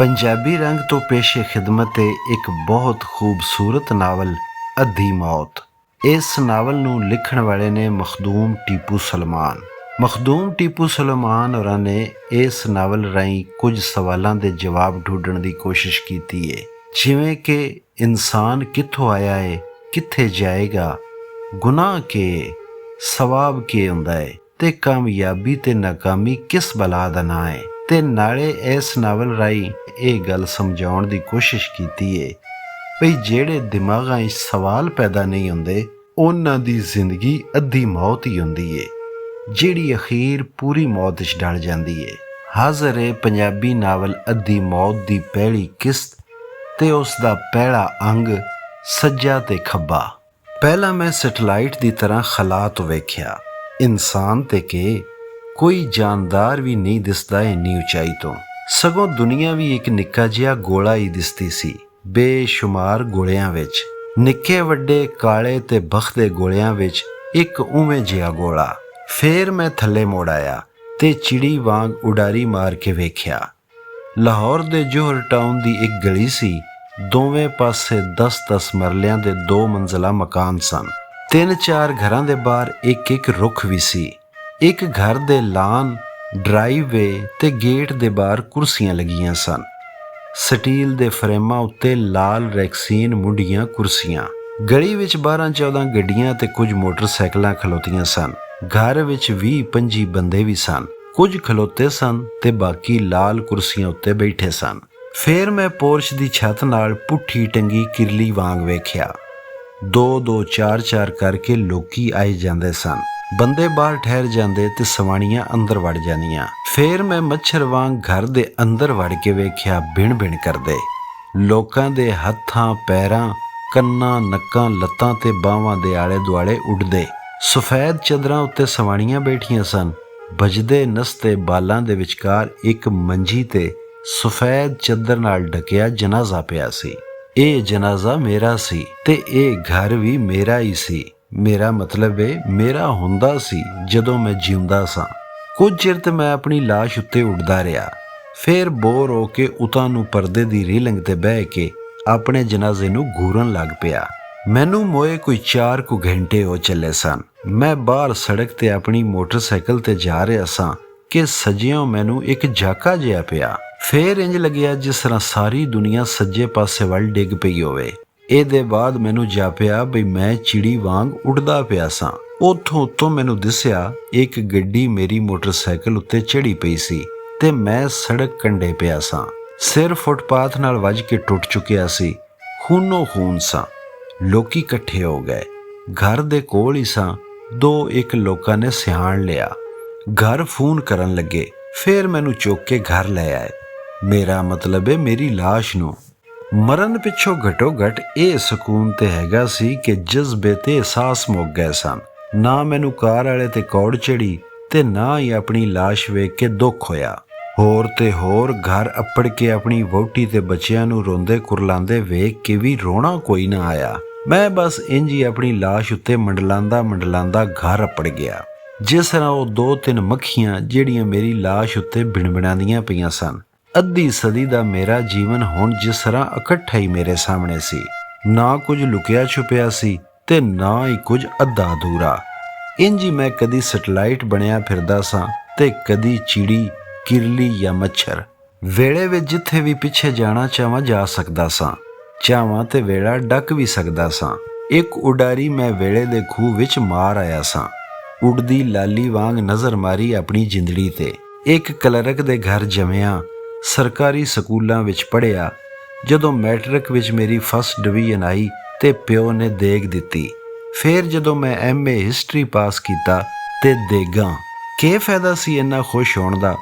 पंजाबी रंग तो पेशे खिदमत है एक बहुत खूबसूरत नावल अद्धी मौत। इस नावल नूं लिखण वाले ने मखदूम टीपू सलमान। मखदूम टीपू सलमान होरां ने इस नावल राहीं कुछ सवालों के जवाब ढूंढण की कोशिश की है, जिवें कि इंसान कित्थों आया है, कित्थे जाएगा, गुनाह के सवाब के हुंदा है ते कामयाबी ते नाकामी किस बला दा नां है। ते नाले इस नावल राहीं ये गल समझाउण दी कोशिश की है भई जेड़े दिमागां विच सवाल पैदा नहीं हुंदे उन्हां दी जिंदगी अद्धी मौत ही हुंदी है, जिहड़ी अखीर पूरी मौत च ढल जांदी है। हाज़र है पंजाबी नावल अद्धी मौत दी पहली किस्त ते उसदा पहला अंग सज्जा ते खब्बा। पहला मैं सैटेलाइट दी तरह खला तो वेख्या, इंसान ते के कोई जानदार भी नहीं दिसदा इन्नी उचाई तो, सगों दुनिया भी एक निक्का जिहा गोला ही दिसती सी, बेशुमार गोलियां विच। निक्के वड्डे काले ते बखदे गोलियां विच एक उवें जिहा गोला। फिर मैं थल्ले मुड़ आया ते चिड़ी वांग उडारी मार के वेख्या। लाहौर दे जोहर टाउन दी एक गली सी, दोवें पासे 10-10 मरलियां दे 2 मंजिला मकान सन। 3-4 घरां दे बाहर एक रुख भी सी। एक घर दे लान, ड्राइववे ते गेट दे बाहर कुर्सियां लगियां सन। स्टील दे फ्रेमां उत्ते लाल रैक्सीन मुंडियां कुर्सियां। गली विच 12-14 गड्डियां ते कुछ मोटरसाइकिलां खलोतियां सन। घर विच 20-25 बंदे भी सन, कुछ खलोते सन ते बाकी लाल कुर्सियां उत्ते बैठे सन। फिर मैं पोर्च दी छत नाल पुट्ठी टंगी किरली वांग वेख्या। 2-2 4-4 करके लोकी आए जांदे सन। बंदे बाहर ठहर जांदे ते सवाणियां अंदर वड़ जानियां। फिर मैं मच्छर वांग घर दे अंदर वड़ के वेख्या, बिण बिण करदे। लोकां दे हत्थां पैरां कन्नां नक्कां लत्तां ते बाहां दे आले दुआले उड़दे। सफेद चदरां उत्ते सवाणियां बैठियां सन। बजदे नसते बालां दे विचकार एक मंजी ते सफेद चदर नाल ढकिया जनाजा पिया सी। ਇਹ ਜਨਾਜ਼ਾ ਮੇਰਾ ਸੀ ਤੇ ਇਹ ਘਰ ਵੀ ਮੇਰਾ ਹੀ ਸੀ। ਮੇਰਾ ਮਤਲਬ ਹੈ ਮੇਰਾ ਹੁੰਦਾ ਸੀ ਜਦੋਂ ਮੈਂ ਜਿਉਂਦਾ ਸਾਂ। ਕੁਝ ਚਿਰ ਤੇ ਮੈਂ ਆਪਣੀ ਲਾਸ਼ ਉੱਤੇ ਉੱਡਦਾ ਰਿਹਾ। ਫਿਰ ਬੋਰ ਹੋ ਕੇ ਉਤਾਂ ਨੂੰ ਪਰਦੇ ਦੀ ਰੀਲਿੰਗ ਤੇ ਬਹਿ ਕੇ ਆਪਣੇ ਜਨਾਜ਼ੇ ਨੂੰ ਘੂਰਨ ਲੱਗ ਪਿਆ। ਮੈਨੂੰ ਮੋਏ ਕੋਈ 4 ਕੁ ਘੰਟੇ ਹੋ ਚੱਲੇ ਸਨ। ਮੈਂ ਬਾਹਰ ਸੜਕ ਤੇ ਆਪਣੀ ਮੋਟਰਸਾਈਕਲ ਤੇ ਜਾ ਰਿਹਾ ਸਾਂ ਕਿ ਸੱਜਿਓਂ ਮੈਨੂੰ ਇੱਕ ਝਾਕਾ ਜਿਹਾ ਪਿਆ। फिर इंज लग्या जिस तरह सारी दुनिया सज्जे पासे वल डिग पई होवे। ਇਹਦੇ ਬਾਅਦ ਮੈਨੂੰ ਜਾਪਿਆ ਬਈ ਮੈਂ ਚਿੜੀ ਵਾਂਗ ਉੱਡਦਾ ਪਿਆ ਸਾਂ। ਉੱਥੋਂ ਮੈਨੂੰ ਦਿਸਿਆ ਇੱਕ ਗੱਡੀ ਮੇਰੀ ਮੋਟਰਸਾਈਕਲ ਉੱਤੇ ਚੜੀ ਪਈ ਸੀ ਤੇ ਮੈਂ ਸੜਕ ਕੰਢੇ ਪਿਆ ਸਾਂ। ਸਿਰ ਫੁੱਟਪਾਥ ਨਾਲ ਵੱਜ ਕੇ ਟੁੱਟ ਚੁੱਕਿਆ ਸੀ। ਖੂਨੋ ਖੂਨ ਸਾਂ। ਲੋਕੀ ਇਕੱਠੇ ਹੋ ਗਏ। ਘਰ ਦੇ ਕੋਲ ਹੀ ਸਾਂ। 2-1 ਲੋਕਾਂ ਨੇ ਸਿਆਣ ਲਿਆ। ਘਰ ਫੋਨ ਕਰਨ ਲੱਗੇ। ਫਿਰ ਮੈਨੂੰ ਚੁੱਕ ਕੇ ਘਰ ਲੈ ਆਏ। ਮੇਰਾ ਮਤਲਬ ਹੈ ਮੇਰੀ ਲਾਸ਼ ਨੂੰ। ਮਰਨ ਪਿੱਛੋਂ ਘਟੋ ਘਟ ਇਹ ਸਕੂਨ ਤੇ ਹੈਗਾ ਸੀ ਕਿ ਜਜ਼ਬੇ ਤੇ ਅਹਿਸਾਸ ਮੁੱਕ ਗਏ ਸਨ। ਨਾ ਮੈਨੂੰ ਕਾਰ ਵਾਲੇ ਤੇ ਕੌੜ ਚੜੀ ਤੇ ਨਾ ਹੀ ਆਪਣੀ ਲਾਸ਼ ਵੇਖ ਕੇ ਦੁੱਖ ਹੋਇਆ। ਹੋਰ ਤੇ ਹੋਰ ਘਰ ਅੱਪੜ ਕੇ ਆਪਣੀ ਵਹੁਟੀ ਤੇ ਬੱਚਿਆਂ ਨੂੰ ਰੋਂਦੇ ਕੁਰਲਾਉਂਦੇ ਵੇਖ ਕੇ ਵੀ ਰੋਣਾ ਕੋਈ ਨਾ ਆਇਆ। ਮੈਂ ਬਸ ਇੰਝ ਹੀ ਆਪਣੀ ਲਾਸ਼ ਉੱਤੇ ਮੰਡਲਾਂਦਾ ਘਰ ਅੱਪੜ ਗਿਆ। ਜਿਸ ਤਰ੍ਹਾਂ ਉਹ 2-3 ਮੱਖੀਆਂ ਜਿਹੜੀਆਂ ਮੇਰੀ ਲਾਸ਼ ਉੱਤੇ ਬਿਣਬਿਣਾਉਂਦੀਆਂ ਪਈਆਂ ਸਨ। ਅੱਧੀ ਸਦੀ ਦਾ ਮੇਰਾ ਜੀਵਨ ਹੁਣ ਜਿਸ ਤਰ੍ਹਾਂ ਇਕੱਠਾ ਹੀ ਮੇਰੇ ਸਾਹਮਣੇ ਸੀ। ਨਾ ਕੁਝ ਲੁਕਿਆ ਛੁਪਿਆ ਸੀ ਤੇ ਨਾ ਹੀ ਕੁਝ ਅੱਧਾ ਅਧੂਰਾ। ਇੰਝ ਹੀ ਮੈਂ ਕਦੀ ਸੈਟੇਲਾਈਟ ਬਣਿਆ ਫਿਰਦਾ ਸਾਂ ਤੇ ਕਦੀ ਚਿੜੀ, ਕਿਰਲੀ ਜਾਂ ਮੱਛਰ। ਵੇਲੇ ਵਿੱਚ ਜਿੱਥੇ ਵੀ ਪਿੱਛੇ ਜਾਣਾ ਚਾਹਾਂ ਜਾ ਸਕਦਾ ਸਾਂ। ਚਾਹਾਂ ਤੇ ਵੇਲਾ ਡੱਕ ਵੀ ਸਕਦਾ ਸਾਂ। ਇੱਕ ਉਡਾਰੀ ਮੈਂ ਵੇਲੇ ਦੇ ਖੂਹ ਵਿੱਚ ਮਾਰ ਆਇਆ ਸਾਂ। ਉੱਡਦੀ ਲਾਲੀ ਵਾਂਗ ਨਜ਼ਰ ਮਾਰੀ ਆਪਣੀ ਜਿੰਦੜੀ ਤੇ। ਇੱਕ ਕਲਰਕ ਦੇ ਘਰ ਜੰਮਿਆ, ਸਰਕਾਰੀ ਸਕੂਲਾਂ ਵਿੱਚ ਪੜ੍ਹਿਆ। ਜਦੋਂ ਮੈਟ੍ਰਿਕ ਵਿੱਚ ਮੇਰੀ ਫਸਟ ਡਿਵੀਜ਼ਨ ਆਈ ਤੇ ਪਿਓ ਨੇ ਦੇਗ ਦਿੱਤੀ। ਫਿਰ ਜਦੋਂ ਮੈਂ MA ਹਿਸਟਰੀ ਪਾਸ ਕੀਤਾ ਤੇ ਦੇਗਾਂ। ਕੀ ਫਾਇਦਾ ਸੀ ਇੰਨਾ ਖੁਸ਼ ਹੋਣ ਦਾ?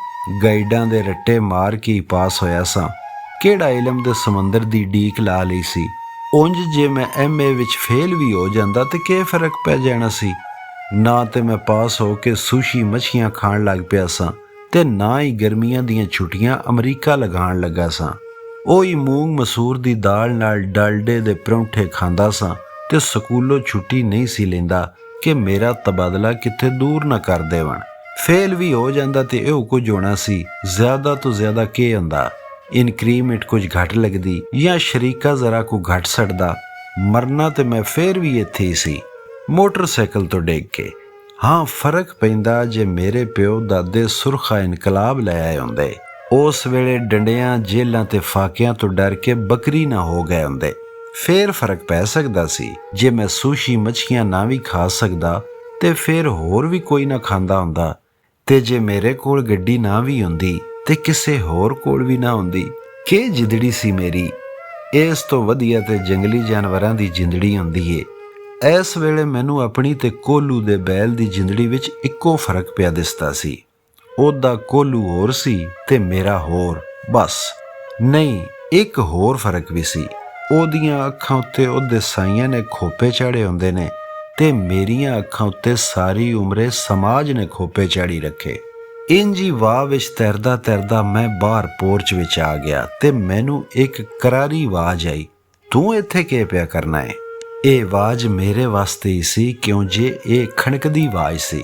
ਗਾਈਡਾਂ ਦੇ ਰੱਟੇ ਮਾਰ ਕੇ ਹੀ ਪਾਸ ਹੋਇਆ ਸਾਂ। ਕਿਹੜਾ ਇਲਮ ਦੇ ਸਮੁੰਦਰ ਦੀ ਡੀਕ ਲਾ ਲਈ ਸੀ। ਉਂਝ ਜੇ ਮੈਂ MA ਵਿੱਚ ਫੇਲ ਵੀ ਹੋ ਜਾਂਦਾ ਤੇ ਕੀ ਫਰਕ ਪੈ ਜਾਣਾ ਸੀ। ਨਾ ਤੇ ਮੈਂ ਪਾਸ ਹੋ ਕੇ ਸੂਸ਼ੀ ਮੱਛੀਆਂ ਖਾਣ ਲੱਗ ਪਿਆ ਸਾਂ ਤੇ ਨਾ ਹੀ ਗਰਮੀਆਂ ਦੀਆਂ ਛੁੱਟੀਆਂ ਅਮਰੀਕਾ ਲਗਾਉਣ ਲੱਗਾ ਸਾਂ। ਉਹੀ ਮੂੰਗ ਮਸੂਰ ਦੀ ਦਾਲ ਨਾਲ ਡਾਲਡੇ ਦੇ ਪਰੌਂਠੇ ਖਾਂਦਾ ਸਾਂ ਤੇ ਸਕੂਲੋਂ ਛੁੱਟੀ ਨਹੀਂ ਸੀ ਲੈਂਦਾ ਕਿ ਮੇਰਾ ਤਬਾਦਲਾ ਕਿਤੇ ਦੂਰ ਨਾ ਕਰ ਦੇਵਣ। ਫੇਲ ਵੀ ਹੋ ਜਾਂਦਾ ਤੇ ਇਹੋ ਕੁਝ ਹੋਣਾ ਸੀ। ਜ਼ਿਆਦਾ ਤੋਂ ਜ਼ਿਆਦਾ ਕੀ ਹੁੰਦਾ, ਇਨਕਰੀਮੈਂਟ ਕੁਝ ਘੱਟ ਲੱਗਦੀ ਜਾਂ ਸ਼ਰੀਕਾ ਜ਼ਰਾ ਕੋ ਘੱਟ ਸੜਦਾ, ਮਰਨਾ ਤੇ ਮੈਂ ਫੇਰ ਵੀ ਇੱਥੇ ਹੀ ਸੀ, ਮੋਟਰਸਾਈਕਲ ਤੋਂ ਡਿੱਗ ਕੇ। ਹਾਂ, ਫਰਕ ਪੈਂਦਾ ਜੇ ਮੇਰੇ ਪਿਓ ਦਾਦੇ ਸੁਰਖਾ ਇਨਕਲਾਬ ਲੈ ਆਏ ਹੁੰਦੇ। ਉਸ ਵੇਲੇ ਡੰਡਿਆਂ, ਜੇਲਾਂ ਤੇ ਫਾਕਿਆਂ ਤੋਂ ਡਰ ਕੇ ਬੱਕਰੀ ਨਾ ਹੋ ਗਏ ਹੁੰਦੇ, ਫੇਰ ਫਰਕ ਪੈ ਸਕਦਾ ਸੀ। ਜੇ ਮੈਂ ਸੂਸ਼ੀ ਮੱਛੀਆਂ ਨਾ ਵੀ ਖਾ ਸਕਦਾ ਤੇ ਫੇਰ ਹੋਰ ਵੀ ਕੋਈ ਨਾ ਖਾਂਦਾ ਹੁੰਦਾ, ਤੇ ਜੇ ਮੇਰੇ ਕੋਲ ਗੱਡੀ ਨਾ ਵੀ ਹੁੰਦੀ ਤੇ ਕਿਸੇ ਹੋਰ ਕੋਲ ਵੀ ਨਾ ਹੁੰਦੀ, ਕਿ ਜਿੰਦੜੀ ਸੀ ਮੇਰੀ। ਇਸ ਤੋਂ ਵਧੀਆ ਤੇ ਜੰਗਲੀ ਜਾਨਵਰਾਂ ਦੀ ਜਿੰਦੜੀ ਹੁੰਦੀ ਏ। ਇਸ ਵੇਲੇ ਮੈਨੂੰ ਆਪਣੀ ਤੇ ਕੋਲੂ ਦੇ ਬੈਲ ਦੀ ਜਿੰਦੜੀ ਵਿੱਚ ਇੱਕੋ ਫਰਕ ਪਿਆ ਦਿਸਦਾ ਸੀ। ਉਹਦਾ ਕੋਲੂ ਹੋਰ ਸੀ ਤੇ ਮੇਰਾ ਹੋਰ, ਬਸ। ਨਹੀਂ, ਇੱਕ ਹੋਰ ਫਰਕ ਵੀ ਸੀ। ਉਹਦੀਆਂ ਅੱਖਾਂ ਉੱਤੇ ਉਹਦੇ ਸਾਈਆਂ ਨੇ ਖੋਪੇ ਚਾੜੇ ਹੁੰਦੇ ਨੇ ਤੇ ਮੇਰੀਆਂ ਅੱਖਾਂ ਉੱਤੇ ਸਾਰੀ ਉਮਰੇ ਸਮਾਜ ਨੇ ਖੋਪੇ ਚਾੜੀ ਰੱਖੇ। ਇੰਜ ਹੀ ਵਾਹ ਵਿੱਚ ਤੈਰਦਾ ਤੈਰਦਾ ਮੈਂ ਬਾਹਰ ਪੋਰਚ ਵਿੱਚ ਆ ਗਿਆ ਤੇ ਮੈਨੂੰ ਇੱਕ ਕਰਾਰੀ ਆਵਾਜ਼ ਆਈ, ਤੂੰ ਇੱਥੇ ਕੀ ਪਿਆ ਕਰਨਾ ਹੈ? ਇਹ ਆਵਾਜ਼ ਮੇਰੇ ਵਾਸਤੇ ਹੀ ਸੀ, ਕਿਉਂ ਜੇ ਇਹ ਖਣਕਦੀ ਆਵਾਜ਼ ਸੀ।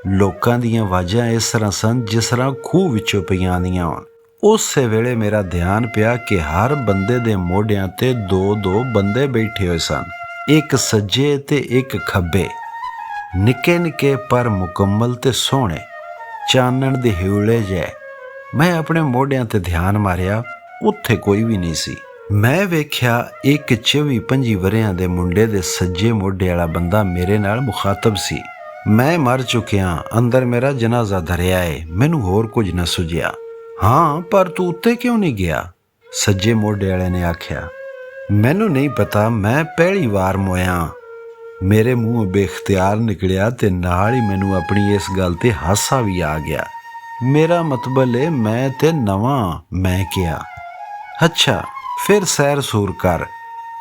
ਲੋਕਾਂ ਦੀਆਂ ਆਵਾਜ਼ਾਂ ਇਸ ਤਰ੍ਹਾਂ ਸਨ ਜਿਸ ਤਰ੍ਹਾਂ ਖੂਹ ਵਿੱਚੋਂ ਪਈਆਂ ਆਉਂਦੀਆਂ ਹੋਣ। ਉਸੇ ਵੇਲੇ ਮੇਰਾ ਧਿਆਨ ਪਿਆ ਕਿ ਹਰ ਬੰਦੇ ਦੇ ਮੋਢਿਆਂ ਤੇ ਦੋ ਦੋ ਬੰਦੇ ਬੈਠੇ ਹੋਏ ਸਨ, ਇੱਕ ਸੱਜੇ ਤੇ ਇੱਕ ਖੱਬੇ, ਨਿੱਕੇ ਨਿੱਕੇ ਪਰ ਮੁਕੰਮਲ ਤੇ ਸੋਹਣੇ, ਚਾਨਣ ਦੇ ਹਿਉਲੇ ਜਿਹੇ। ਮੈਂ ਆਪਣੇ ਮੋਢਿਆਂ ਤੇ ਧਿਆਨ ਮਾਰਿਆ, ਉੱਥੇ ਕੋਈ ਵੀ ਨਹੀਂ ਸੀ। ਮੈਂ ਵੇਖਿਆ ਇੱਕ 24-25 ਵਰ੍ਹਿਆਂ ਦੇ ਮੁੰਡੇ ਦੇ ਸੱਜੇ ਮੋਢੇ ਵਾਲਾ ਬੰਦਾ ਮੇਰੇ ਨਾਲ ਮੁਖਾਤਬ ਸੀ। ਮੈਂ ਮਰ ਚੁੱਕਿਆ, ਅੰਦਰ ਮੇਰਾ ਜਨਾਜ਼ਾ ਧਰਿਆ ਏ। ਮੈਨੂੰ ਹੋਰ ਕੁਝ ਨਾ ਸੁਝਿਆ। ਹਾਂ, ਪਰ ਤੂੰ ਉੱਤੇ ਕਿਉਂ ਨਹੀਂ ਗਿਆ? ਸੱਜੇ ਮੋਢੇ ਵਾਲੇ ਨੇ ਆਖਿਆ। ਮੈਨੂੰ ਨਹੀਂ ਪਤਾ, ਮੈਂ ਪਹਿਲੀ ਵਾਰ ਮੋਇਆ। ਮੇਰੇ ਮੂੰਹੋਂ ਬੇਖਤਿਆਰ ਨਿਕਲਿਆ ਤੇ ਨਾਲ ਹੀ ਮੈਨੂੰ ਆਪਣੀ ਇਸ ਗੱਲ ਤੇ ਹਾਸਾ ਵੀ ਆ ਗਿਆ। ਮੇਰਾ ਮਤਲਬ ਏ ਮੈਂ ਤੇ ਨਵਾਂ। ਮੈਂ ਕਿਹਾ, ਅੱਛਾ, ਫਿਰ ਸੈਰ ਸੂਰ ਕਰ।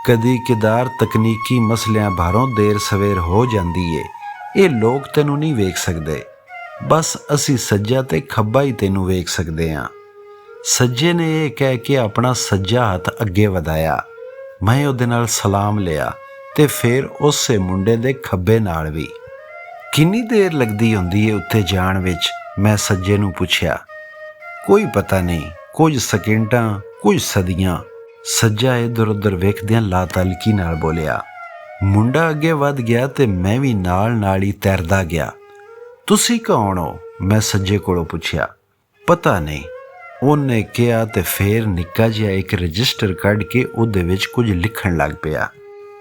ਕਦੀ ਕਿਦਾਰ ਤਕਨੀਕੀ ਮਸਲਿਆਂ ਬਾਹਰੋਂ ਦੇਰ ਸਵੇਰ ਹੋ ਜਾਂਦੀ ਏ। ਇਹ ਲੋਕ ਤੈਨੂੰ ਨਹੀਂ ਵੇਖ ਸਕਦੇ, ਬਸ ਅਸੀਂ ਸੱਜਾ ਤੇ ਖੱਬਾ ਹੀ ਤੈਨੂੰ ਵੇਖ ਸਕਦੇ ਹਾਂ। ਸੱਜੇ ਨੇ ਇਹ ਕਹਿ ਕੇ ਆਪਣਾ ਸੱਜਾ ਹੱਥ ਅੱਗੇ ਵਧਾਇਆ। ਮੈਂ ਉਹਦੇ ਨਾਲ ਸਲਾਮ ਲਿਆ ਤੇ ਫਿਰ ਉਸੇ ਮੁੰਡੇ ਦੇ ਖੱਬੇ ਨਾਲ ਵੀ। ਕਿੰਨੀ ਦੇਰ ਲੱਗਦੀ ਹੁੰਦੀ ਏ ਉੱਥੇ ਜਾਣ ਵਿੱਚ? ਮੈਂ ਸੱਜੇ ਨੂੰ ਪੁੱਛਿਆ। ਕੋਈ ਪਤਾ ਨਹੀਂ, ਕੁਝ ਸਕਿੰਟਾਂ, ਕੁਝ ਸਦੀਆਂ। ਸੱਜਾ ਇੱਧਰ ਉੱਧਰ ਵੇਖਦਿਆਂ ਲਾਤਲਕੀ ਨਾਲ ਬੋਲਿਆ। ਮੁੰਡਾ ਅੱਗੇ ਵੱਧ ਗਿਆ ਤੇ ਮੈਂ ਵੀ ਨਾਲ ਨਾਲ ਹੀ ਤੈਰਦਾ ਗਿਆ। ਤੁਸੀਂ ਕੌਣ ਹੋ? ਮੈਂ ਸੱਜੇ ਕੋਲੋਂ ਪੁੱਛਿਆ। ਪਤਾ ਨਹੀਂ, ਉਹਨੇ ਕਿਹਾ ਤੇ ਫੇਰ ਨਿੱਕਾ ਜਿਹਾ ਇੱਕ ਰਜਿਸਟਰ ਕੱਢ ਕੇ ਉਹਦੇ ਵਿੱਚ ਕੁਝ ਲਿਖਣ ਲੱਗ ਪਿਆ।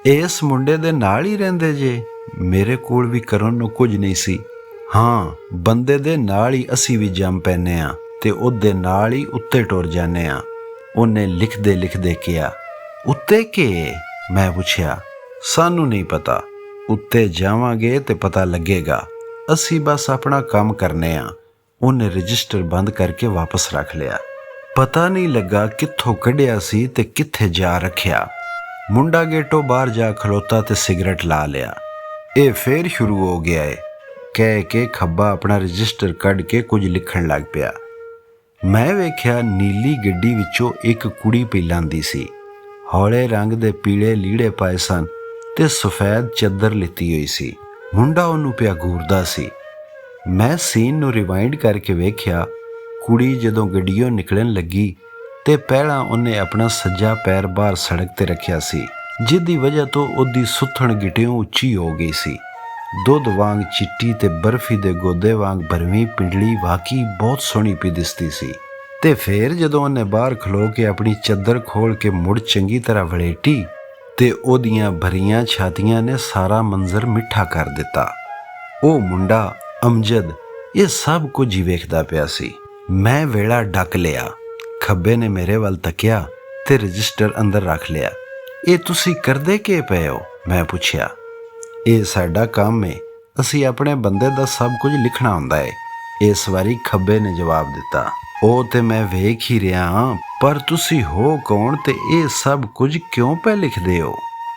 ਇਸ ਮੁੰਡੇ ਦੇ ਨਾਲ ਹੀ ਰਹਿੰਦੇ ਜੇ? ਮੇਰੇ ਕੋਲ ਵੀ ਕਰਨ ਨੂੰ ਕੁਝ ਨਹੀਂ ਸੀ। ਹਾਂ, ਬੰਦੇ ਦੇ ਨਾਲ ਹੀ ਅਸੀਂ ਵੀ ਜੰਮ ਪੈਂਦੇ ਹਾਂ ਤੇ ਉਹਦੇ ਨਾਲ ਹੀ ਉੱਤੇ ਟੁਰ ਜਾਂਦੇ ਹਾਂ, ਉਹਨੇ ਲਿਖਦੇ ਲਿਖਦੇ ਕਿਹਾ। ਉੱਤੇ ਕੀ? ਮੈਂ ਪੁੱਛਿਆ। ਸਾਨੂੰ ਨਹੀਂ ਪਤਾ, ਉੱਤੇ ਜਾਵਾਂਗੇ ਤੇ ਪਤਾ ਲੱਗੇਗਾ। ਅਸੀਂ ਬਸ ਆਪਣਾ ਕੰਮ ਕਰਨੇ ਆ। ਉਹਨੇ ਰਜਿਸਟਰ ਬੰਦ ਕਰਕੇ ਵਾਪਸ ਰੱਖ ਲਿਆ। ਪਤਾ ਨਹੀਂ ਲੱਗਾ ਕਿੱਥੋਂ ਕੱਢਿਆ ਸੀ ਤੇ ਕਿੱਥੇ ਜਾ ਰੱਖਿਆ। ਮੁੰਡਾ ਗੇਟੋਂ ਬਾਹਰ ਜਾ ਖਲੋਤਾ ਤੇ ਸਿਗਰਟ ਲਾ ਲਿਆ। ਇਹ ਫੇਰ ਸ਼ੁਰੂ ਹੋ ਗਿਆ ਏ ਕਹਿ ਕੇ ਖੱਬਾ ਆਪਣਾ ਰਜਿਸਟਰ ਕੱਢ ਕੇ ਕੁਝ ਲਿਖਣ ਲੱਗ ਪਿਆ। ਮੈਂ ਵੇਖਿਆ ਨੀਲੀ ਗੱਡੀ ਵਿੱਚੋਂ ਇੱਕ ਕੁੜੀ ਪਈ ਲਾਂਦੀ ਸੀ। ਹੌਲੇ ਰੰਗ ਦੇ ਪੀਲੇ ਲੀੜੇ ਪਾਏ ਸਨ ਤੇ ਸਫੈਦ ਚੱਦਰ ਲਿੱਤੀ ਹੋਈ ਸੀ। ਮੁੰਡਾ ਉਹਨੂੰ ਪਿਆ ਘੂਰਦਾ ਸੀ। ਮੈਂ ਸੀਨ ਨੂੰ ਰਿਵਾਈਂਡ ਕਰਕੇ ਵੇਖਿਆ। ਕੁੜੀ ਜਦੋਂ ਗੱਡੀਓਂ ਨਿਕਲਣ ਲੱਗੀ ਤੇ ਪਹਿਲਾਂ ਉਹਨੇ ਆਪਣਾ ਸੱਜਾ ਪੈਰ ਬਾਹਰ ਸੜਕ ਤੇ ਰੱਖਿਆ ਸੀ, ਜਿਹਦੀ ਵਜ੍ਹਾ ਤੋਂ ਉਹਦੀ ਸੁੱਥਣ ਗਿੱਟਿਓਂ ਉੱਚੀ ਹੋ ਗਈ ਸੀ। ਦੁੱਧ ਵਾਂਗ ਚਿੱਟੀ ਤੇ ਬਰਫੀ ਦੇ ਗੋਦੇ ਵਾਂਗ ਭਰਵੀਂ ਪਿੰਡਲੀ ਵਾਕਈ ਬਹੁਤ ਸੋਹਣੀ ਪਈ ਦਿਸਦੀ ਸੀ। ਤੇ ਫੇਰ ਜਦੋਂ ਉਹਨੇ ਬਾਹਰ ਖਲੋ ਕੇ ਆਪਣੀ ਚੱਦਰ ਖੋਲ ਕੇ ਮੁੜ ਚੰਗੀ ਤਰ੍ਹਾਂ ਵਲੇਟੀ ਤੇ ਉਹਦੀਆਂ ਭਰੀਆਂ ਛਾਤੀਆਂ ਨੇ ਸਾਰਾ ਮੰਜ਼ਰ ਮਿੱਠਾ ਕਰ ਦਿੱਤਾ। ਉਹ ਮੁੰਡਾ ਅਮਜਦ ਇਹ ਸਭ ਕੁਝ ਹੀ ਵੇਖਦਾ ਪਿਆ ਸੀ। ਮੈਂ ਵੇਲਾ ਡੱਕ ਲਿਆ। ਖੱਬੇ ਨੇ ਮੇਰੇ ਵੱਲ ਤੱਕਿਆ ਤੇ ਰਜਿਸਟਰ ਅੰਦਰ ਰੱਖ ਲਿਆ। ਇਹ ਤੁਸੀਂ ਕਰਦੇ ਕੀ ਪਏ ਹੋ? ਮੈਂ ਪੁੱਛਿਆ। ਇਹ ਸਾਡਾ ਕੰਮ ਏ, ਅਸੀਂ ਆਪਣੇ ਬੰਦੇ ਦਾ ਸਭ ਕੁਝ ਲਿਖਣਾ ਹੁੰਦਾ ਏ। ਇਸ ਵਾਰੀ ਖੱਬੇ ਨੇ ਜਵਾਬ ਦਿੱਤਾ। ਉਹ ਤੇ ਮੈਂ ਵੇਖ ਹੀ ਰਿਹਾ ਹਾਂ, ਪਰ ਤੁਸੀਂ ਹੋ ਕੌਣ ਤੇ ਇਹ ਸਭ ਕੁਝ ਕਿਉਂ ਪੈ ਲਿਖਦੇ ਹੋ?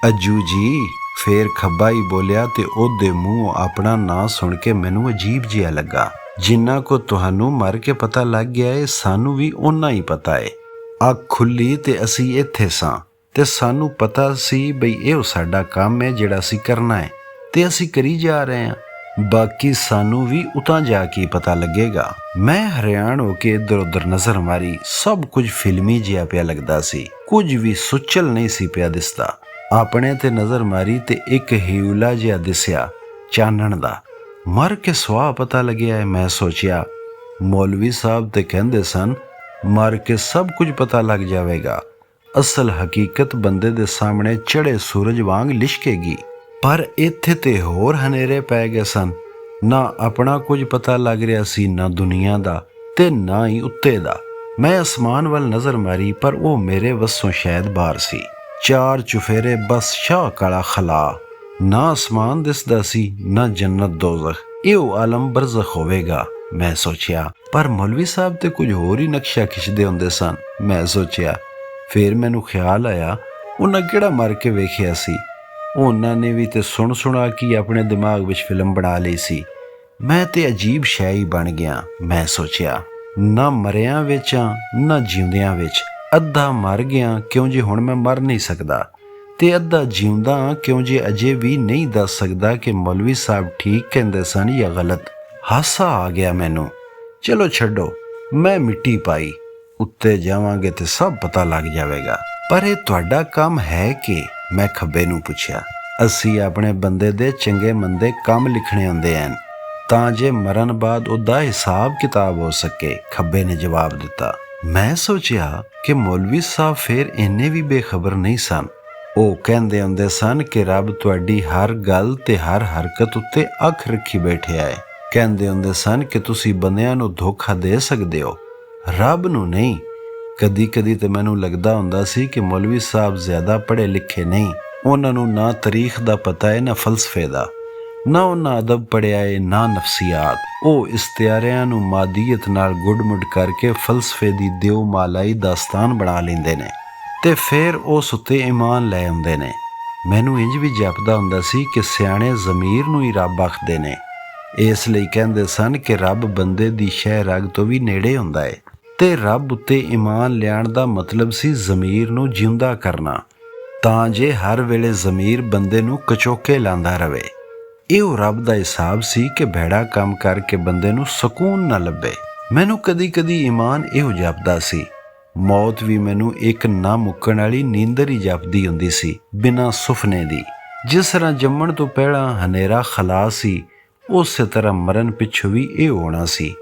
ਅੱਜੂ ਜੀ, ਫੇਰ ਖੱਬਾ ਹੀ ਬੋਲਿਆ ਤੇ ਉਹਦੇ ਮੂੰਹੋਂ ਆਪਣਾ ਨਾਂ ਸੁਣ ਕੇ ਮੈਨੂੰ ਅਜੀਬ ਜਿਹਾ ਲੱਗਾ। ਜਿੰਨਾ ਕੋ ਤੁਹਾਨੂੰ ਮਰ ਕੇ ਪਤਾ ਲੱਗ ਗਿਆ ਏ, ਸਾਨੂੰ ਵੀ ਓਨਾ ਹੀ ਪਤਾ ਏ। ਅੱਖ ਖੁੱਲੀ ਤੇ ਅਸੀਂ ਇੱਥੇ ਸਾਂ ਤੇ ਸਾਨੂੰ ਪਤਾ ਸੀ ਬਈ ਇਹ ਸਾਡਾ ਕੰਮ ਹੈ ਜਿਹੜਾ ਅਸੀਂ ਕਰਨਾ ਹੈ ਤੇ ਅਸੀਂ ਕਰੀ ਜਾ ਰਹੇ ਹਾਂ। ਬਾਕੀ ਸਾਨੂੰ ਵੀ ਉਤਾਂ ਜਾ ਕੇ ਪਤਾ ਲੱਗੇਗਾ। ਮੈਂ ਹੈਰਾਨ ਹੋ ਕੇ ਇੱਧਰ ਉੱਧਰ ਨਜ਼ਰ ਮਾਰੀ। ਸਭ ਕੁਝ ਫਿਲਮੀ ਜਿਹਾ ਪਿਆ ਲੱਗਦਾ ਸੀ, ਕੁਝ ਵੀ ਸੁਚਲ ਨਹੀਂ ਸੀ ਪਿਆ ਦਿਸਦਾ। ਆਪਣੇ ਤੇ ਨਜ਼ਰ ਮਾਰੀ ਤੇ ਇੱਕ ਹਿਊਲਾ ਜਿਹਾ ਦਿਸਿਆ ਚਾਨਣ ਦਾ। ਮਰ ਕੇ ਸੁਆਹ ਪਤਾ ਲੱਗਿਆ ਹੈ। ਮੈਂ ਸੋਚਿਆ ਮੌਲਵੀ ਸਾਹਿਬ ਤੇ ਕਹਿੰਦੇ ਸਨ ਮਰ ਕੇ ਸਭ ਕੁਝ ਪਤਾ ਲੱਗ ਜਾਵੇਗਾ, ਅਸਲ ਹਕੀਕਤ ਬੰਦੇ ਦੇ ਸਾਹਮਣੇ ਚੜ੍ਹੇ ਸੂਰਜ ਵਾਂਗ ਲਿਸ਼ਕੇਗੀ। ਪਰ ਇੱਥੇ ਤੇ ਹੋਰ ਹਨੇਰੇ ਪੈ ਗਏ ਸਨ। ਨਾ ਆਪਣਾ ਕੁਝ ਪਤਾ ਲੱਗ ਰਿਹਾ ਸੀ, ਨਾ ਦੁਨੀਆ ਦਾ ਤੇ ਨਾ ਹੀ ਉੱਤੇ ਦਾ। ਮੈਂ ਅਸਮਾਨ ਵੱਲ ਨਜ਼ਰ ਮਾਰੀ ਪਰ ਉਹ ਮੇਰੇ ਵੱਸੋਂ ਸ਼ਾਇਦ ਬਾਹਰ ਸੀ। ਚਾਰ ਚੁਫੇਰੇ ਬਸ ਸ਼ਾਹ ਕਾਲਾ ਖਲਾ। ਨਾ ਅਸਮਾਨ ਦਿਸਦਾ ਸੀ, ਨਾ ਜੰਨਤ ਦੋਜ਼ਖ। ਇਹ ਆਲਮ ਬਰਜ਼ਖ ਹੋਵੇਗਾ, ਮੈਂ ਸੋਚਿਆ। ਪਰ ਮੌਲਵੀ ਸਾਹਿਬ ਤੇ ਕੁਝ ਹੋਰ ਹੀ ਨਕਸ਼ਾ ਖਿੱਚਦੇ ਹੁੰਦੇ ਸਨ, ਮੈਂ ਸੋਚਿਆ। ਫਿਰ ਮੈਨੂੰ ਖਿਆਲ ਆਇਆ ਉਹਨਾਂ ਕਿਹੜਾ ਮਰ ਕੇ ਵੇਖਿਆ ਸੀ। ਉਹਨਾਂ ਨੇ ਵੀ ਤੇ ਸੁਣ ਸੁਣਾ ਕੇ ਆਪਣੇ ਦਿਮਾਗ ਵਿੱਚ ਫਿਲਮ ਬਣਾ ਲਈ ਸੀ। ਮੈਂ ਤੇ ਅਜੀਬ ਸ਼ੈ ਹੀ ਬਣ ਗਿਆ, ਮੈਂ ਸੋਚਿਆ। ਨਾ ਮਰਿਆਂ ਵਿੱਚ ਨਾ ਜਿਉਂਦਿਆਂ ਵਿੱਚ। ਅੱਧਾ ਮਰ ਗਿਆ ਕਿਉਂ ਜੇ ਹੁਣ ਮੈਂ ਮਰ ਨਹੀਂ ਸਕਦਾ, ਤੇ ਅੱਧਾ ਜਿਉਂਦਾ ਕਿਉਂ ਜੇ ਅਜੇ ਵੀ ਨਹੀਂ ਦੱਸ ਸਕਦਾ ਕਿ ਮੌਲਵੀ ਸਾਹਿਬ ਠੀਕ ਕਹਿੰਦੇ ਸਨ ਜਾਂ ਗਲਤ। ਹਾਸਾ ਆ ਗਿਆ ਮੈਨੂੰ। ਚਲੋ ਛੱਡੋ, ਮੈਂ ਮਿੱਟੀ ਪਾਈ। ਉੱਤੇ ਜਾਵਾਂਗੇ ਤੇ ਸਭ ਪਤਾ ਲੱਗ ਜਾਵੇਗਾ। ਪਰ ਇਹ ਤੁਹਾਡਾ ਕੰਮ ਹੈ ਕਿ? ਮੈਂ ਖੱਬੇ ਨੂੰ ਪੁੱਛਿਆ। ਅਸੀਂ ਆਪਣੇ ਬੰਦੇ ਦੇ ਚੰਗੇ ਮੰਦੇ ਕੰਮ ਲਿਖਣੇ ਹੁੰਦੇ ਹਨ ਤਾਂ ਜੇ ਮਰਨ ਬਾਅਦ ਉਹਦਾ ਹਿਸਾਬ ਕਿਤਾਬ ਹੋ ਸਕੇ, ਖੱਬੇ ਨੇ ਜਵਾਬ ਦਿੱਤਾ। ਮੈਂ ਸੋਚਿਆ ਕਿ ਮੌਲਵੀ ਸਾਹਿਬ ਫਿਰ ਇੰਨੇ ਵੀ ਬੇਖਬਰ ਨਹੀਂ ਸਨ। ਉਹ ਕਹਿੰਦੇ ਹੁੰਦੇ ਸਨ ਕਿ ਰੱਬ ਤੁਹਾਡੀ ਹਰ ਗੱਲ ਤੇ ਹਰ ਹਰਕਤ ਉੱਤੇ ਅੱਖ ਰੱਖੀ ਬੈਠਿਆ ਹੈ। ਕਹਿੰਦੇ ਹੁੰਦੇ ਸਨ ਕਿ ਤੁਸੀਂ ਬੰਦਿਆਂ ਨੂੰ ਧੋਖਾ ਦੇ ਸਕਦੇ ਹੋ, ਰੱਬ ਨੂੰ ਨਹੀਂ। ਕਦੀ ਕਦੀ ਤੇ ਮੈਨੂੰ ਲੱਗਦਾ ਹੁੰਦਾ ਸੀ ਕਿ ਮੌਲਵੀ ਸਾਹਿਬ ਜ਼ਿਆਦਾ ਪੜ੍ਹੇ ਲਿਖੇ ਨਹੀਂ। ਉਹਨਾਂ ਨੂੰ ਨਾ ਤਾਰੀਖ ਦਾ ਪਤਾ ਹੈ, ਨਾ ਫਲਸਫੇ ਦਾ, ਨਾ ਉਹਨਾਂ ਅਦਬ ਪੜ੍ਹਿਆ ਹੈ, ਨਾ ਨਫਸੀਆਤ। ਉਹ ਇਸ਼ਤਿਹਾਰਿਆਂ ਨੂੰ ਮਾਦੀਅਤ ਨਾਲ ਗੁੱਡ-ਮੁੱਡ ਕਰਕੇ ਫਲਸਫੇ ਦੀ ਦਿਓ ਮਾਲਾਈ ਦਾਸਤਾਨ ਬਣਾ ਲੈਂਦੇ ਨੇ ਤੇ ਫਿਰ ਉਸ ਉੱਤੇ ਈਮਾਨ ਲੈ ਆਉਂਦੇ ਨੇ। ਮੈਨੂੰ ਇੰਜ ਵੀ ਜਾਪਦਾ ਹੁੰਦਾ ਸੀ ਕਿ ਸਿਆਣੇ ਜ਼ਮੀਰ ਨੂੰ ਹੀ ਰੱਬ ਆਖਦੇ ਨੇ। ਇਸ ਲਈ ਕਹਿੰਦੇ ਸਨ ਕਿ ਰੱਬ ਬੰਦੇ ਦੀ ਸ਼ਹਿ ਰਗ ਤੋਂ ਵੀ ਨੇੜੇ ਹੁੰਦਾ ਹੈ ਤੇ ਰੱਬ ਉੱਤੇ ਈਮਾਨ ਲਿਆਉਣ ਦਾ ਮਤਲਬ ਸੀ ਜ਼ਮੀਰ ਨੂੰ ਜਿਉਂਦਾ ਕਰਨਾ, ਤਾਂ ਜੇ ਹਰ ਵੇਲੇ ਜ਼ਮੀਰ ਬੰਦੇ ਨੂੰ ਕਚੋਕੇ ਲਾਂਦਾ ਰਵੇ। ਇਹ ਰੱਬ ਦਾ ਹਿਸਾਬ ਸੀ ਕਿ ਭੈੜਾ ਕੰਮ ਕਰਕੇ ਬੰਦੇ ਨੂੰ ਸਕੂਨ ਨਾ ਲੱਭੇ। ਮੈਨੂੰ ਕਦੀ ਕਦੀ ਈਮਾਨ ਇਹੋ ਜਾਪਦਾ ਸੀ। ਮੌਤ ਵੀ ਮੈਨੂੰ ਇੱਕ ਨਾ ਮੁੱਕਣ ਵਾਲੀ ਨੀਂਦਰ ਹੀ ਜਾਪਦੀ ਹੁੰਦੀ ਸੀ, ਬਿਨਾਂ ਸੁਫਨੇ ਦੀ। ਜਿਸ ਤਰ੍ਹਾਂ ਜੰਮਣ ਤੋਂ ਪਹਿਲਾਂ ਹਨੇਰਾ ਖਲਾ ਸੀ, ਉਸੇ ਤਰ੍ਹਾਂ ਮਰਨ ਪਿੱਛੋਂ ਵੀ ਇਹ ਹੋਣਾ ਸੀ,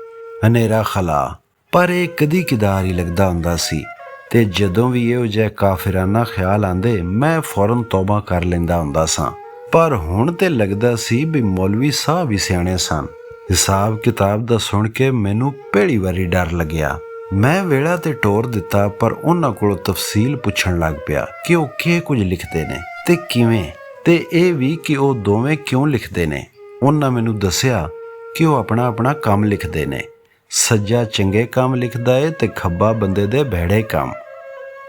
ਹਨੇਰਾ ਖਲਾ। ਪਰ ਇਹ ਕਦੀ ਕਿਦਾਰ ਹੀ ਲੱਗਦਾ ਹੁੰਦਾ ਸੀ ਤੇ ਜਦੋਂ ਵੀ ਇਹੋ ਜਿਹੇ ਕਾਫਿਰਾਨਾ ਖਿਆਲ ਆਂਦੇ ਮੈਂ ਫੌਰਨ ਤੌਬਾ ਕਰ ਲੈਂਦਾ ਹੁੰਦਾ ਸਾਂ। ਪਰ ਹੁਣ ਤੇ ਲੱਗਦਾ ਸੀ ਵੀ ਮੌਲਵੀ ਸਾਹਿਬ ਵੀ ਸਿਆਣੇ ਸਨ। ਹਿਸਾਬ ਕਿਤਾਬ ਦਾ ਸੁਣ ਕੇ ਮੈਨੂੰ ਪਹਿਲੀ ਵਾਰੀ ਡਰ ਲੱਗਿਆ। ਮੈਂ ਵੇਲਾ ਤੇ ਟੋਰ ਦਿੱਤਾ ਪਰ ਉਹਨਾਂ ਕੋਲੋਂ ਤਫਸੀਲ ਪੁੱਛਣ ਲੱਗ ਪਿਆ ਕਿ ਉਹ ਕੀ ਕੁਝ ਲਿਖਦੇ ਨੇ ਤੇ ਕਿਵੇਂ, ਤੇ ਇਹ ਵੀ ਕਿ ਉਹ ਦੋਵੇਂ ਕਿਉਂ ਲਿਖਦੇ ਨੇ। ਉਹਨਾਂ ਮੈਨੂੰ ਦੱਸਿਆ ਕਿ ਉਹ ਆਪਣਾ ਆਪਣਾ ਕੰਮ ਲਿਖਦੇ ਨੇ। ਸੱਜਾ ਚੰਗੇ ਕੰਮ ਲਿਖਦਾ ਏ ਤੇ ਖੱਬਾ ਬੰਦੇ ਦੇ ਭੈੜੇ ਕੰਮ।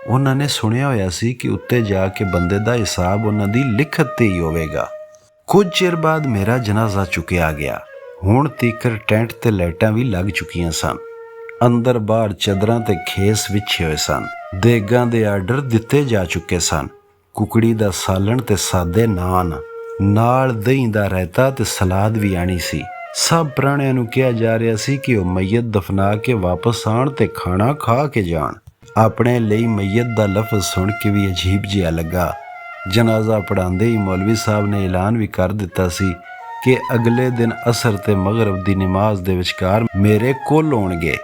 ਉਹਨਾਂ ਨੇ ਸੁਣਿਆ ਹੋਇਆ ਸੀ ਕਿ ਉੱਤੇ ਜਾ ਕੇ ਬੰਦੇ ਦਾ ਹਿਸਾਬ ਉਹਨਾਂ ਦੀ ਲਿਖਤ ਤੇ ਹੀ ਹੋਵੇਗਾ। ਕੁਝ ਚਿਰ ਬਾਅਦ ਮੇਰਾ ਜਨਾਜ਼ਾ ਚੁੱਕਿਆ ਗਿਆ। ਹੁਣ ਤੀਕਰ ਟੈਂਟ ਤੇ ਲਾਈਟਾਂ ਵੀ ਲੱਗ ਚੁੱਕੀਆਂ ਸਨ। ਅੰਦਰ ਬਾਹਰ ਚਾਦਰਾਂ ਤੇ ਖੇਸ ਵਿਛੇ ਹੋਏ ਸਨ। ਦੇਗਾਂ ਦੇ ਆਰਡਰ ਦਿੱਤੇ ਜਾ ਚੁੱਕੇ ਸਨ। ਕੁਕੜੀ ਦਾ ਸਾਲਣ ਤੇ ਸਾਦੇ ਨਾਨ, ਨਾਲ ਦਹੀਂ ਦਾ ਰਾਇਤਾ ਤੇ ਸਲਾਦ ਵੀ ਆਣੀ ਸੀ। ਸਭ ਪ੍ਰਾਣਿਆਂ ਨੂੰ ਕਿਹਾ ਜਾ ਰਿਹਾ ਸੀ ਕਿ ਉਹ ਮਈਅਤ ਦਫਨਾ ਕੇ ਵਾਪਸ ਆਉਣ ਤੇ ਖਾਣਾ ਖਾ ਕੇ ਜਾਣ। ਆਪਣੇ ਲਈ ਮਈਅਤ ਦਾ ਲਫ਼ਜ਼ ਸੁਣ ਕੇ ਵੀ ਅਜੀਬ ਜਿਹਾ ਲੱਗਾ। ਜਨਾਜ਼ਾ ਪੜ੍ਹਾਉਂਦੇ ਹੀ ਮੌਲਵੀ ਸਾਹਿਬ ਨੇ ਐਲਾਨ ਵੀ ਕਰ ਦਿੱਤਾ ਸੀ ਕਿ ਅਗਲੇ ਦਿਨ ਅਸਰ ਤੇ ਮਗਰਬ ਦੀ ਨਮਾਜ਼ ਦੇ ਵਿਚਕਾਰ ਮੇਰੇ ਕੋਲ ਆਉਣਗੇ।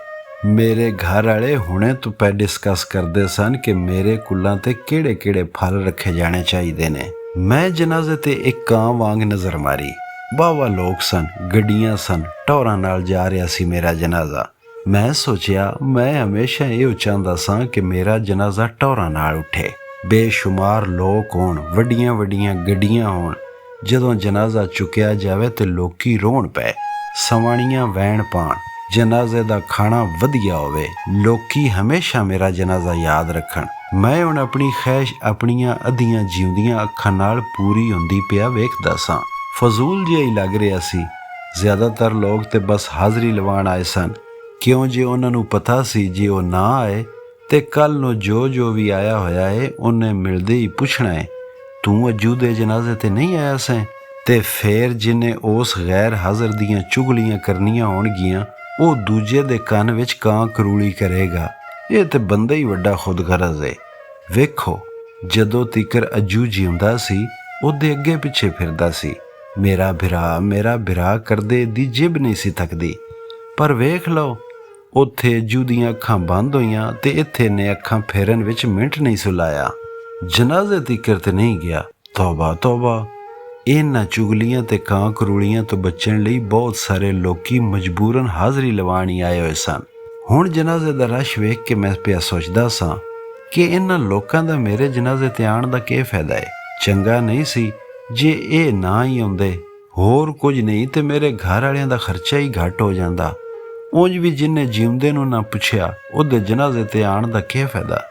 ਮੇਰੇ ਘਰ ਵਾਲੇ ਹੁਣੇ ਤੋਂ ਪੈ ਡਿਸਕਸ ਕਰਦੇ ਸਨ ਕਿ ਮੇਰੇ ਕੁੱਲਾਂ ਤੇ ਕਿਹੜੇ-ਕਿਹੜੇ ਫਲ ਰੱਖੇ ਜਾਣੇ ਚਾਹੀਦੇ ਨੇ। ਮੈਂ ਜਨਾਜ਼ੇ ਤੇ ਇੱਕ ਕਾਂ ਵਾਂਗ ਨਜ਼ਰ ਮਾਰੀ। ਵਾਹਵਾ ਲੋਕ ਸਨ, ਗੱਡੀਆਂ ਸਨ, ਟੌਰਾਂ ਨਾਲ ਜਾ ਰਿਹਾ ਸੀ ਮੇਰਾ ਜਨਾਜ਼ਾ। ਮੈਂ ਸੋਚਿਆ ਮੈਂ ਹਮੇਸ਼ਾ ਇਹੋ ਚਾਹੁੰਦਾ ਸਾਂ ਕਿ ਮੇਰਾ ਜਨਾਜ਼ਾ ਟੌਰਾਂ ਨਾਲ ਉੱਠੇ। ਬੇਸ਼ੁਮਾਰ ਲੋਕ ਹੋਣ, ਵੱਡੀਆਂ ਵੱਡੀਆਂ ਗੱਡੀਆਂ ਹੋਣ। ਜਦੋਂ ਜਨਾਜ਼ਾ ਚੁੱਕਿਆ ਜਾਵੇ ਤੇ ਲੋਕੀ ਰੋਣ ਪਏ, ਸਵਾਣੀਆਂ ਵੈਣ ਪਾਣ, ਜਨਾਜ਼ੇ ਦਾ ਖਾਣਾ ਵਧੀਆ ਹੋਵੇ, ਲੋਕੀ ਹਮੇਸ਼ਾ ਮੇਰਾ ਜਨਾਜ਼ਾ ਯਾਦ ਰੱਖਣ। ਮੈਂ ਹੁਣ ਆਪਣੀ ਖੈਸ਼ ਆਪਣੀਆਂ ਅੱਧੀਆਂ ਜਿਉਂਦੀਆਂ ਅੱਖਾਂ ਨਾਲ ਪੂਰੀ ਹੁੰਦੀ ਪਿਆ ਵੇਖਦਾ ਸਾਂ। ਫਜ਼ੂਲ ਜਿਹਾ ਹੀ ਲੱਗ ਰਿਹਾ ਸੀ। ਜ਼ਿਆਦਾਤਰ ਲੋਕ ਤੇ ਬਸ ਹਾਜ਼ਰੀ ਲਵਾਉਣ ਆਏ ਸਨ, ਕਿਉਂ ਜੇ ਉਹਨਾਂ ਨੂੰ ਪਤਾ ਸੀ ਜੇ ਉਹ ਨਾ ਆਏ ਤੇ ਕੱਲ੍ਹ ਨੂੰ ਜੋ ਵੀ ਆਇਆ ਹੋਇਆ ਏ ਉਹਨੇ ਮਿਲਦੇ ਹੀ ਪੁੱਛਣਾ ਏ, ਤੂੰ ਅੱਜੂ ਦੇ ਜਨਾਜ਼ੇ ਤੇ ਨਹੀਂ ਆਇਆ ਸੈਂ? ਤੇ ਫੇਰ ਜਿਹਨੇ ਉਸ ਗੈਰ ਹਾਜ਼ਰ ਦੀਆਂ ਚੁਗਲੀਆਂ ਕਰਨੀਆਂ ਹੋਣਗੀਆਂ ਉਹ ਦੂਜੇ ਦੇ ਕੰਨ ਵਿੱਚ ਕਾਂ ਕਰੂਲੀ ਕਰੇਗਾ। ਇਹ ਤੇ ਬੰਦਾ ਹੀ ਵੱਡਾ ਖੁਦਗਰਜ਼ ਏ। ਵੇਖੋ, ਜਦੋਂ ਤੀਕਰ ਅੱਜੂ ਜਿਉਂਦਾ ਸੀ ਉਹਦੇ ਅੱਗੇ ਪਿੱਛੇ ਫਿਰਦਾ ਸੀ, ਮੇਰਾ ਬਿਰਾ ਕਰਦੇ ਦੀ ਜਿਬ ਨਹੀਂ ਸੀ ਥੱਕਦੀ। ਪਰ ਵੇਖ ਲਓ, ਉੱਥੇ ਅੱਜੂ ਦੀਆਂ ਅੱਖਾਂ ਬੰਦ ਹੋਈਆਂ ਤੇ ਇੱਥੇ ਨੇ ਅੱਖਾਂ ਫੇਰਨ ਵਿੱਚ ਮਿੰਟ ਨਹੀਂ ਸੁਲਾਇਆ। ਜਨਾਜ਼ੇ ਤੀਕਰ ਤੇ ਨਹੀਂ ਗਿਆ। ਤੌਬਾ ਤੌਬਾ। ਇਹਨਾਂ ਚੁਗਲੀਆਂ ਤੇ ਕਾਂ ਕਰੂਲੀਆਂ ਤੋਂ ਬਚਣ ਲਈ ਬਹੁਤ ਸਾਰੇ ਲੋਕੀ ਮਜਬੂਰਨ ਹਾਜ਼ਰੀ ਲਵਾਉਣ ਹੀ ਆਏ ਹੋਏ ਸਨ। ਹੁਣ ਜਨਾਜ਼ੇ ਦਾ ਰਸ਼ ਵੇਖ ਕੇ ਮੈਂ ਪਿਆ ਸੋਚਦਾ ਸਾਂ ਕਿ ਇਹਨਾਂ ਲੋਕਾਂ ਦਾ ਮੇਰੇ ਜਨਾਜ਼ੇ ਤੇ ਆਉਣ ਦਾ ਕੀ ਫਾਇਦਾ ਹੈ। ਚੰਗਾ ਨਹੀਂ ਸੀ ਜੇ ਇਹ ਨਾ ਹੀ ਆਉਂਦੇ। ਹੋਰ ਕੁਝ ਨਹੀਂ ਤੇ ਮੇਰੇ ਘਰ ਵਾਲਿਆਂ ਦਾ ਖਰਚਾ ਹੀ ਘੱਟ ਹੋ ਜਾਂਦਾ। ਉਂਝ ਵੀ ਜਿੰਨੇ ਜਿਉਂਦੇ ਨੂੰ ਨਾ ਪੁੱਛਿਆ ਉਹਦੇ ਜਨਾਜ਼ੇ ਤੇ ਆਉਣ ਦਾ ਕੀ ਫਾਇਦਾ।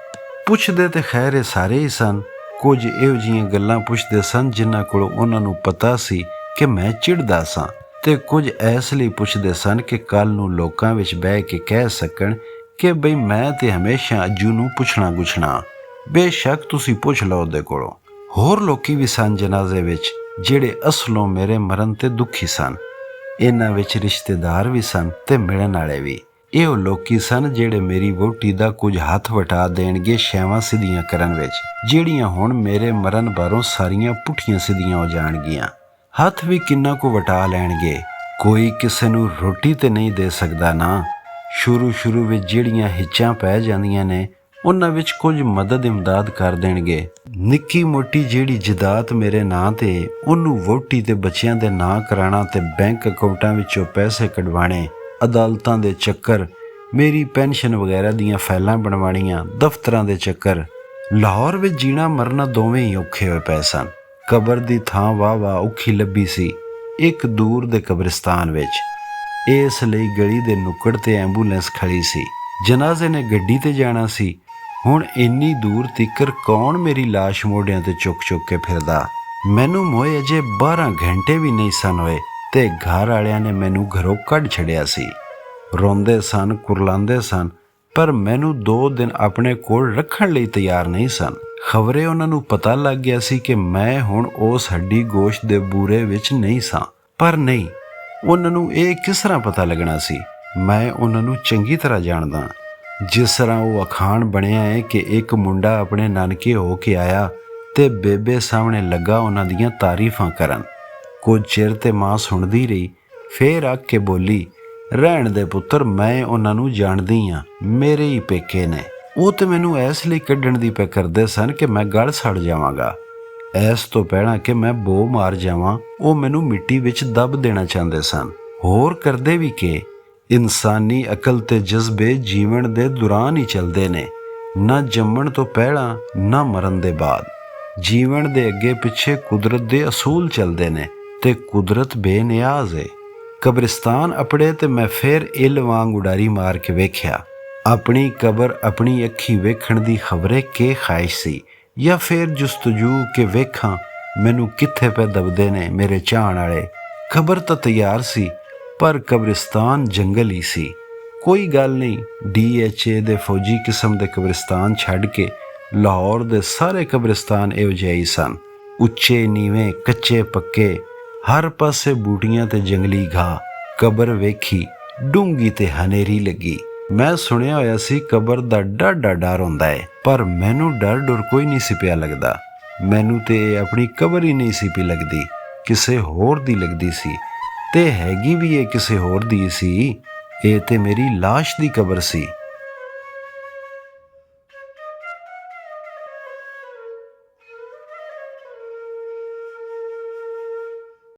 ਪੁੱਛਦੇ ਤੇ ਖੈਰ ਸਾਰੇ ਹੀ ਸਨ। ਕੁਝ ਇਹੋ ਜਿਹੀਆਂ ਗੱਲਾਂ ਪੁੱਛਦੇ ਸਨ ਜਿਨ੍ਹਾਂ ਕੋਲੋਂ ਉਹਨਾਂ ਨੂੰ ਪਤਾ ਸੀ ਕਿ ਮੈਂ ਚਿੜਦਾ ਸਾਂ, ਤੇ ਕੁਝ ਇਸ ਲਈ ਪੁੱਛਦੇ ਸਨ ਕਿ ਕੱਲ੍ਹ ਨੂੰ ਲੋਕਾਂ ਵਿੱਚ ਬਹਿ ਕੇ ਕਹਿ ਸਕਣ ਕਿ ਬਈ ਮੈਂ ਤੇ ਹਮੇਸ਼ਾ ਅੱਜੂ ਨੂੰ ਪੁੱਛਣਾ ਗੁੱਛਣਾ। ਬੇਸ਼ੱਕ ਤੁਸੀਂ ਪੁੱਛ ਲਓ ਉਹਦੇ ਕੋਲੋਂ। ਹੋਰ ਲੋਕੀ ਵੀ ਸਨ ਜਨਾਜ਼ੇ ਵਿੱਚ ਜਿਹੜੇ ਅਸਲੋਂ ਮੇਰੇ ਮਰਨ ਤੇ ਦੁਖੀ ਸਨ। ਇਹਨਾਂ ਵਿੱਚ ਰਿਸ਼ਤੇਦਾਰ ਵੀ ਸਨ ਤੇ ਮਿਲਣ ਵਾਲੇ ਵੀ। ਇਹੋ ਲੋਕੀ ਸਨ ਜਿਹੜੇ ਮੇਰੀ ਵਹੁਟੀ ਦਾ ਕੁਝ ਹੱਥ ਵਟਾ ਦੇਣਗੇ ਸ਼ੈਵਾਂ ਸਿੱਧੀਆਂ ਕਰਨ ਵਿੱਚ, ਜਿਹੜੀਆਂ ਹੁਣ ਮੇਰੇ ਮਰਨ ਬਾਰੋਂ ਸਾਰੀਆਂ ਪੁੱਠੀਆਂ ਸਿੱਧੀਆਂ ਹੋ ਜਾਣਗੀਆਂ। ਹੱਥ ਵੀ ਕਿੰਨਾ ਕੁ ਵਟਾ ਲੈਣਗੇ। ਕੋਈ ਕਿਸੇ ਨੂੰ ਰੋਟੀ ਤੇ ਨਹੀਂ ਦੇ ਸਕਦਾ ਨਾ। ਸ਼ੁਰੂ ਵਿੱਚ ਜਿਹੜੀਆਂ ਹਿੱਚਾਂ ਪੈ ਜਾਂਦੀਆਂ ਨੇ ਉਹਨਾਂ ਵਿੱਚ ਕੁਝ ਮਦਦ ਇਮਦਾਦ ਕਰ ਦੇਣਗੇ। ਨਿੱਕੀ ਮੋਟੀ ਜਿਹੜੀ ਜਾਇਦਾਦ ਮੇਰੇ ਨਾਂ ਤੇ ਉਹਨੂੰ ਵਹੁਟੀ ਤੇ ਬੱਚਿਆਂ ਦੇ ਨਾਂ ਕਰਾਉਣਾ ਤੇ ਬੈਂਕ ਅਕਾਊਂਟਾਂ ਵਿੱਚੋਂ ਪੈਸੇ ਕਢਵਾਣੇ, ਅਦਾਲਤਾਂ ਦੇ ਚੱਕਰ, ਮੇਰੀ ਪੈਨਸ਼ਨ ਵਗੈਰਾ ਦੀਆਂ ਫਾਈਲਾਂ ਬਣਵਾਉਣੀਆਂ, ਦਫ਼ਤਰਾਂ ਦੇ ਚੱਕਰ। ਲਾਹੌਰ ਵਿੱਚ ਜੀਣਾ ਮਰਨਾ ਦੋਵੇਂ ਹੀ ਔਖੇ ਹੋਏ ਪਏ ਸਨ। ਕਬਰ ਦੀ ਥਾਂ ਵਾਹ ਔਖੀ ਲੱਭੀ ਸੀ ਇੱਕ ਦੂਰ ਦੇ ਕਬਰਿਸਤਾਨ ਵਿੱਚ। ਇਸ ਲਈ ਗਲੀ ਦੇ ਨੁੱਕੜ ਤੇ ਐਂਬੂਲੈਂਸ ਖੜੀ ਸੀ। ਜਨਾਜ਼ੇ ਨੇ ਗੱਡੀ ਤੇ ਜਾਣਾ ਸੀ। ਹੁਣ ਇੰਨੀ ਦੂਰ ਤੀਕਰ ਕੌਣ ਮੇਰੀ ਲਾਸ਼ ਮੋਢਿਆਂ ਤੇ ਚੁੱਕ ਕੇ ਫਿਰਦਾ। ਮੈਨੂੰ ਮੋਏ ਅਜੇ 12 ਘੰਟੇ ਵੀ ਨਹੀਂ ਸਨ ਹੋਏ ਤੇ ਘਰ ਵਾਲਿਆਂ ਨੇ ਮੈਨੂੰ ਘਰੋਂ ਕੱਢ ਛੱਡਿਆ ਸੀ। ਰੋਂਦੇ ਸਨ, ਕੁਰਲਾਉਂਦੇ ਸਨ, ਪਰ ਮੈਨੂੰ 2 ਦਿਨ ਆਪਣੇ ਕੋਲ ਰੱਖਣ ਲਈ ਤਿਆਰ ਨਹੀਂ ਸਨ। ਖਬਰੇ ਉਹਨਾਂ ਨੂੰ ਪਤਾ ਲੱਗ ਗਿਆ ਸੀ ਕਿ ਮੈਂ ਹੁਣ ਉਸ ਹੱਡੀ ਗੋਸ਼ਤ ਦੇ ਬੂਰੇ ਵਿੱਚ ਨਹੀਂ ਸਾਂ। ਪਰ ਨਹੀਂ, ਉਹਨਾਂ ਨੂੰ ਇਹ ਕਿਸ ਤਰ੍ਹਾਂ ਪਤਾ ਲੱਗਣਾ ਸੀ। ਮੈਂ ਉਹਨਾਂ ਨੂੰ ਚੰਗੀ ਤਰ੍ਹਾਂ ਜਾਣਦਾ। ਜਿਸ ਤਰ੍ਹਾਂ ਉਹ ਅਖਾਣ ਬਣਿਆ ਹੈ ਕਿ ਇੱਕ ਮੁੰਡਾ ਆਪਣੇ ਨਾਨਕੇ ਹੋ ਕੇ ਆਇਆ ਤੇ ਬੇਬੇ ਸਾਹਮਣੇ ਲੱਗਾ ਉਹਨਾਂ ਦੀਆਂ ਤਾਰੀਫਾਂ ਕਰਨ। ਕੁਝ ਚਿਰ ਤੇ ਮਾਂ ਸੁਣਦੀ ਰਹੀ, ਫੇਰ ਆ ਕੇ ਬੋਲੀ, ਰਹਿਣ ਦੇ ਪੁੱਤਰ, ਮੈਂ ਉਹਨਾਂ ਨੂੰ ਜਾਣਦੀ ਹਾਂ, ਮੇਰੇ ਹੀ ਪੇਕੇ ਨੇ। ਉਹ ਤੇ ਮੈਨੂੰ ਇਸ ਲਈ ਕੱਢਣ ਦੀ ਪੈ ਕਰਦੇ ਸਨ ਕਿ ਮੈਂ ਗਲ ਸੜ ਜਾਵਾਂਗਾ। ਇਸ ਤੋਂ ਪਹਿਲਾਂ ਕਿ ਮੈਂ ਬੋ ਮਾਰ ਜਾਵਾਂ ਉਹ ਮੈਨੂੰ ਮਿੱਟੀ ਵਿੱਚ ਦੱਬ ਦੇਣਾ ਚਾਹੁੰਦੇ ਸਨ। ਹੋਰ ਕਰਦੇ ਵੀ ਕਿ ਇਨਸਾਨੀ ਅਕਲ ਤੇ ਜਜ਼ਬੇ ਜੀਵਨ ਦੇ ਦੌਰਾਨ ਹੀ ਚੱਲਦੇ ਨੇ, ਨਾ ਜੰਮਣ ਤੋਂ ਪਹਿਲਾਂ ਨਾ ਮਰਨ ਦੇ ਬਾਅਦ। ਜੀਵਨ ਦੇ ਅੱਗੇ ਪਿੱਛੇ ਕੁਦਰਤ ਦੇ ਅਸੂਲ ਚੱਲਦੇ ਨੇ ਤੇ ਕੁਦਰਤ ਬੇਨਿਆਜ਼ ਏ। ਕਬਰਿਸਤਾਨ ਅਪੜੇ ਤੇ ਮੈਂ ਫੇਰ ਇੱਲ ਵਾਂਗ ਉਡਾਰੀ ਮਾਰ ਕੇ ਵੇਖਿਆ। ਆਪਣੀ ਕਬਰ ਆਪਣੀ ਅੱਖੀ ਵੇਖਣ ਦੀ ਖਬਰੇ ਕੀ ਖਾਹਿਸ਼ ਸੀ, ਜਾਂ ਫੇਰ ਜੁਸਤਜੂ ਕਿ ਵੇਖਾਂ ਮੈਨੂੰ ਕਿੱਥੇ ਪੈ ਦਬਦੇ ਨੇ ਮੇਰੇ ਚਾਹਣ ਵਾਲੇ। ਖਬਰ ਤਾਂ ਤਿਆਰ ਸੀ ਪਰ ਕਬਰਿਸਤਾਨ ਜੰਗਲ ਹੀ ਸੀ। ਕੋਈ ਗੱਲ ਨਹੀਂ, DHA ਦੇ ਫੌਜੀ ਕਿਸਮ ਦੇ ਕਬਰਿਸਤਾਨ ਛੱਡ ਕੇ ਲਾਹੌਰ ਦੇ ਸਾਰੇ ਕਬਰਿਸਤਾਨ ਇਹੋ ਜਿਹੇ ਹੀ ਸਨ। ਉੱਚੇ ਨੀਵੇਂ, ਕੱਚੇ ਪੱਕੇ, ਹਰ ਪਾਸੇ ਬੂਟੀਆਂ ਤੇ ਜੰਗਲੀ ਘਾਹ। ਕਬਰ ਵੇਖੀ, ਡੂੰਗੀ ਤੇ ਹਨੇਰੀ ਲੱਗੀ। ਮੈਂ ਸੁਣਿਆ ਹੋਇਆ ਸੀ ਕਬਰ ਦਾ ਡਾਢਾ ਡਰ ਹੁੰਦਾ ਹੈ, ਪਰ ਮੈਨੂੰ ਡਰ ਕੋਈ ਨਹੀਂ ਸੀ ਪਿਆ ਲੱਗਦਾ। ਮੈਨੂੰ ਤੇ ਆਪਣੀ ਕਬਰ ਹੀ ਨਹੀਂ ਸੀ ਪਈ ਲੱਗਦੀ, ਕਿਸੇ ਹੋਰ ਦੀ ਲੱਗਦੀ ਸੀ। ਤੇ ਹੈਗੀ ਵੀ ਇਹ ਕਿਸੇ ਹੋਰ ਦੀ ਸੀ। ਇਹ ਤੇ ਮੇਰੀ ਲਾਸ਼ ਦੀ ਕਬਰ ਸੀ।